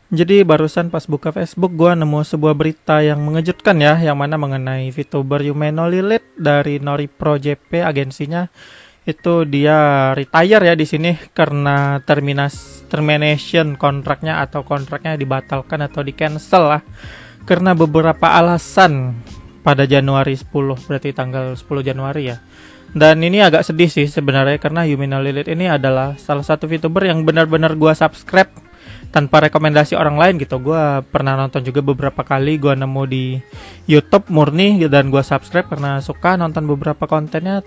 Jadi barusan pas buka Facebook gua nemu sebuah berita yang mengejutkan ya, yang mana mengenai VTuber Yumeno Lilith dari Nori Pro JP agensinya. Itu dia retire ya di sini karena termination kontraknya atau kontraknya dibatalkan atau di cancel lah karena beberapa alasan pada Januari 10, berarti tanggal 10 Januari ya. Dan ini agak sedih sih sebenarnya karena Yumeno Lilith ini adalah salah satu VTuber yang benar-benar gua subscribe tanpa rekomendasi orang lain gitu. Gua pernah nonton juga beberapa kali, gua nemu di YouTube murni dan gua subscribe karena suka nonton beberapa kontennya.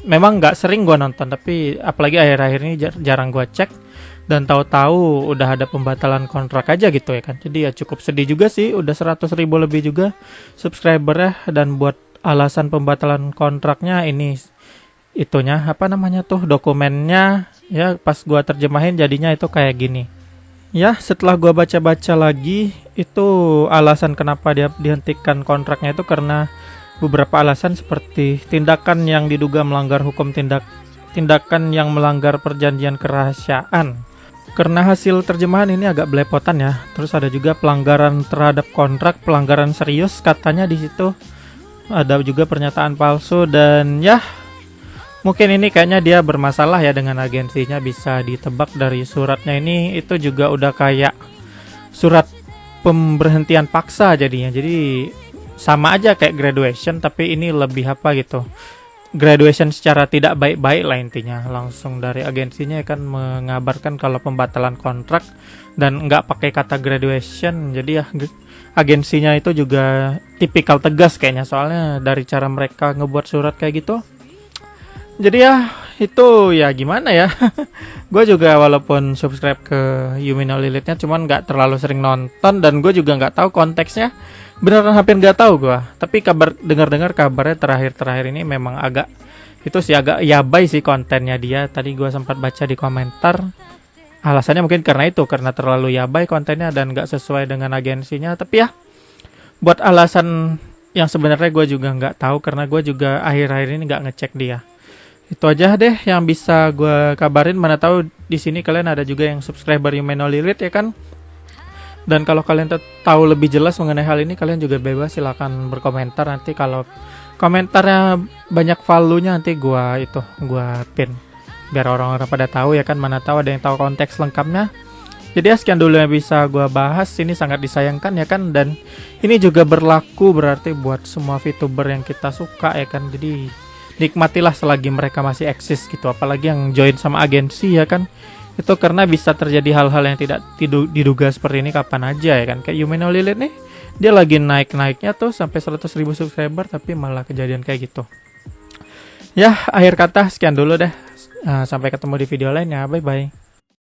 Memang nggak sering gua nonton, tapi apalagi akhir-akhir ini jarang gua cek, dan tahu-tahu udah ada pembatalan kontrak aja gitu ya kan. Jadi ya cukup sedih juga sih, udah 100.000 lebih juga subscribernya, dan buat alasan pembatalan kontraknya ini itunya apa namanya tuh dokumennya ya, pas gua terjemahin jadinya itu kayak gini. Ya, setelah gua baca-baca lagi, itu alasan kenapa dia dihentikan kontraknya itu karena beberapa alasan seperti tindakan yang diduga melanggar hukum, tindakan yang melanggar perjanjian kerahasiaan. Karena hasil terjemahan ini agak belepotan ya. Terus ada juga pelanggaran terhadap kontrak, pelanggaran serius katanya di situ. Ada juga pernyataan palsu, dan ya mungkin ini kayaknya dia bermasalah ya dengan agensinya, bisa ditebak dari suratnya ini. Itu juga udah kayak surat pemberhentian paksa jadinya. Jadi sama aja kayak graduation, tapi ini lebih apa gitu, graduation secara tidak baik-baik lah intinya. Langsung dari agensinya kan mengabarkan kalau pembatalan kontrak dan nggak pakai kata graduation. Jadi ya agensinya itu juga tipikal tegas kayaknya, soalnya dari cara mereka ngebuat surat kayak gitu. Jadi ya itu ya gimana ya. Gue juga walaupun subscribe ke Yumeno Lilithnya, cuman nggak terlalu sering nonton, dan gue juga nggak tahu konteksnya. Beneran hampir nggak tahu gue. Tapi dengar kabarnya terakhir ini memang agak itu sih, agak yabai sih kontennya dia. Tadi gue sempat baca di komentar. Alasannya mungkin karena terlalu yabai kontennya dan nggak sesuai dengan agensinya. Tapi ya buat alasan yang sebenarnya gue juga nggak tahu, karena gue juga akhir-akhir ini nggak ngecek dia. Itu aja deh yang bisa gue kabarin. Mana tahu di sini kalian ada juga yang subscriber Yumeno Lilith ya kan. Dan kalau kalian tahu lebih jelas mengenai hal ini, kalian juga bebas silakan berkomentar. Nanti kalau komentarnya banyak value-nya, nanti gua pin biar orang-orang pada tahu ya kan. Mana tahu ada yang tahu konteks lengkapnya. Jadi ya sekian dulu yang bisa gua bahas. Ini sangat disayangkan ya kan, dan ini juga berlaku berarti buat semua VTuber yang kita suka ya kan. Jadi nikmatilah selagi mereka masih eksis gitu, apalagi yang join sama agensi ya kan. Itu karena bisa terjadi hal-hal yang tidak diduga seperti ini kapan aja ya kan. Kayak Yumeno Lilith nih, dia lagi naik-naiknya tuh sampai 100.000 subscriber, tapi malah kejadian kayak gitu. Ya, akhir kata sekian dulu deh. Sampai ketemu di video lainnya. Bye bye.